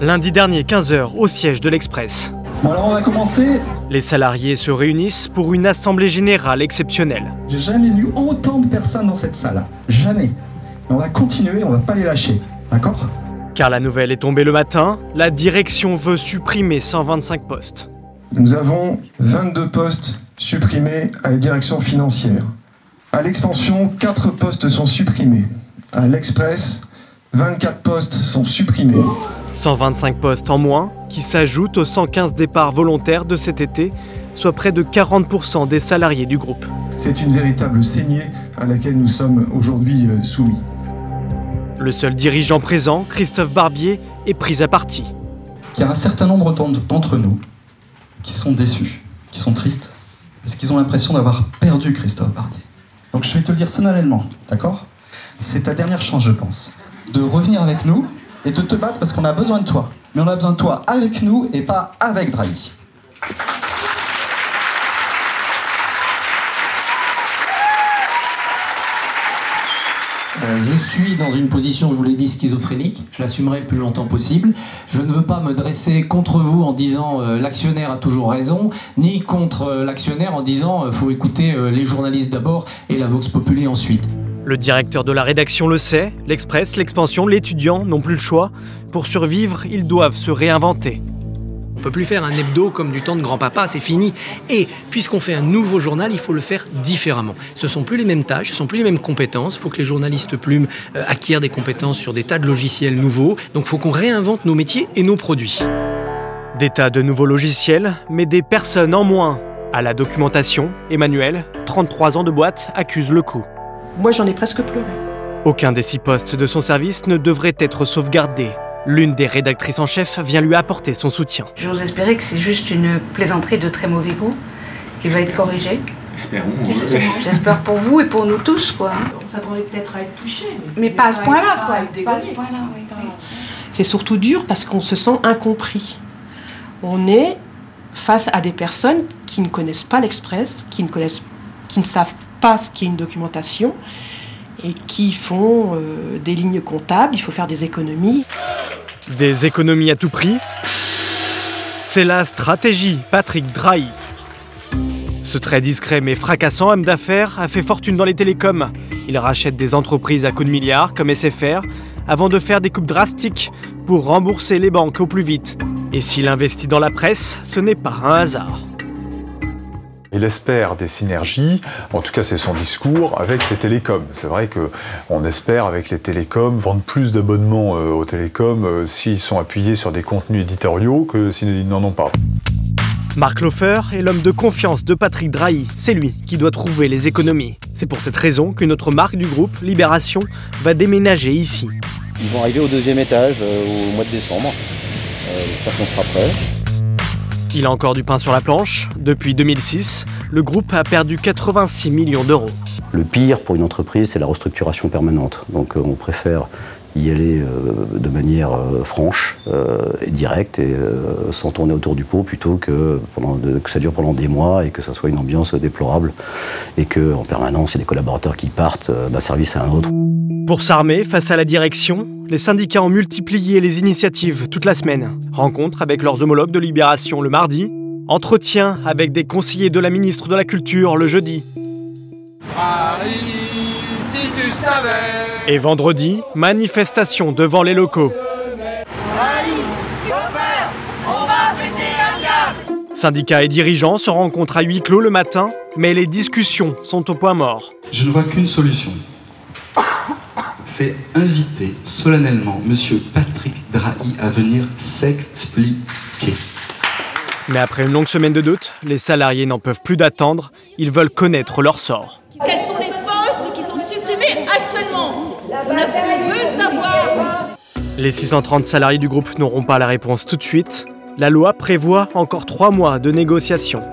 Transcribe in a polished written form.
Lundi dernier, 15h, au siège de l'Express. Bon alors on va commencer. Les salariés se réunissent pour une assemblée générale exceptionnelle. J'ai jamais vu autant de personnes dans cette salle. Jamais. Et on va continuer, on va pas les lâcher. D'accord ? Car la nouvelle est tombée le matin, la direction veut supprimer 125 postes. Nous avons 22 postes supprimés à la direction financière. À l'expansion, 4 postes sont supprimés. À l'Express, 24 postes sont supprimés. 125 postes en moins qui s'ajoutent aux 115 départs volontaires de cet été, soit près de 40% des salariés du groupe. C'est une véritable saignée à laquelle nous sommes aujourd'hui soumis. Le seul dirigeant présent, Christophe Barbier, est pris à partie. Il y a un certain nombre d'entre nous qui sont déçus, qui sont tristes, parce qu'ils ont l'impression d'avoir perdu Christophe Barbier. Donc je vais te le dire solennellement, d'accord ? C'est ta dernière chance, je pense, de revenir avec nous et de te battre parce qu'on a besoin de toi. Mais on a besoin de toi avec nous et pas avec Drahi. Je suis dans une position, je vous l'ai dit, schizophrénique. Je l'assumerai le plus longtemps possible. Je ne veux pas me dresser contre vous en disant l'actionnaire a toujours raison, ni contre l'actionnaire en disant faut écouter les journalistes d'abord et la Vox Populi ensuite. Le directeur de la rédaction le sait, l'Express, l'Expansion, l'étudiant n'ont plus le choix. Pour survivre, ils doivent se réinventer. On ne peut plus faire un hebdo comme du temps de grand-papa, c'est fini. Et puisqu'on fait un nouveau journal, il faut le faire différemment. Ce ne sont plus les mêmes tâches, ce ne sont plus les mêmes compétences. Il faut que les journalistes plumes acquièrent des compétences sur des tas de logiciels nouveaux. Donc il faut qu'on réinvente nos métiers et nos produits. Des tas de nouveaux logiciels, mais des personnes en moins. À la documentation, Emmanuel, 33 ans de boîte, accuse le coup. Moi, j'en ai presque pleuré. Aucun des 6 postes de son service ne devrait être sauvegardé. L'une des rédactrices en chef vient lui apporter son soutien. J'ose espérer que c'est juste une plaisanterie de très mauvais goût qui va être corrigée. Espérons. J'espère pour vous et pour nous tous, quoi. On s'attendait peut-être à être touché. Mais pas à ce point-là, quoi. Pas à ce point-là, oui. C'est surtout dur parce qu'on se sent incompris. On est face à des personnes qui ne connaissent pas l'Express, qui ne savent pas ce qu'est une documentation et qui font des lignes comptables, il faut faire des économies. Des économies à tout prix ? C'est la stratégie Patrick Drahi. Ce très discret mais fracassant homme d'affaires a fait fortune dans les télécoms. Il rachète des entreprises à coups de milliards comme SFR avant de faire des coupes drastiques pour rembourser les banques au plus vite. Et s'il investit dans la presse, ce n'est pas un hasard. Il espère des synergies, en tout cas c'est son discours, avec les télécoms. C'est vrai qu'on espère avec les télécoms vendre plus d'abonnements aux télécoms s'ils sont appuyés sur des contenus éditoriaux que s'ils n'en ont pas. Mark Lofer est l'homme de confiance de Patrick Drahi. C'est lui qui doit trouver les économies. C'est pour cette raison qu'une autre marque du groupe, Libération, va déménager ici. Ils vont arriver au 2e étage au mois de décembre. J'espère qu'on sera prêt. Il a encore du pain sur la planche. Depuis 2006, le groupe a perdu 86 millions d'euros. Le pire pour une entreprise, c'est la restructuration permanente. Donc on préfère y aller de manière franche et directe et sans tourner autour du pot plutôt que ça dure pendant des mois et que ça soit une ambiance déplorable et qu'en permanence, il y a des collaborateurs qui partent d'un service à un autre. Pour s'armer face à la direction, les syndicats ont multiplié les initiatives toute la semaine. Rencontres avec leurs homologues de Libération le mardi, entretien avec des conseillers de la ministre de la Culture le jeudi. Paris, si tu savais. Et vendredi, manifestation devant les locaux. Syndicats et dirigeants se rencontrent à huis clos le matin, mais les discussions sont au point mort. Je ne vois qu'une solution. C'est inviter solennellement Monsieur Patrick Drahi à venir s'expliquer. Mais après une longue semaine de doute, les salariés n'en peuvent plus d'attendre. Ils veulent connaître leur sort. Quels sont les postes qui sont supprimés actuellement? On veut le savoir. Les 630 salariés du groupe n'auront pas la réponse tout de suite. La loi prévoit encore 3 mois de négociations.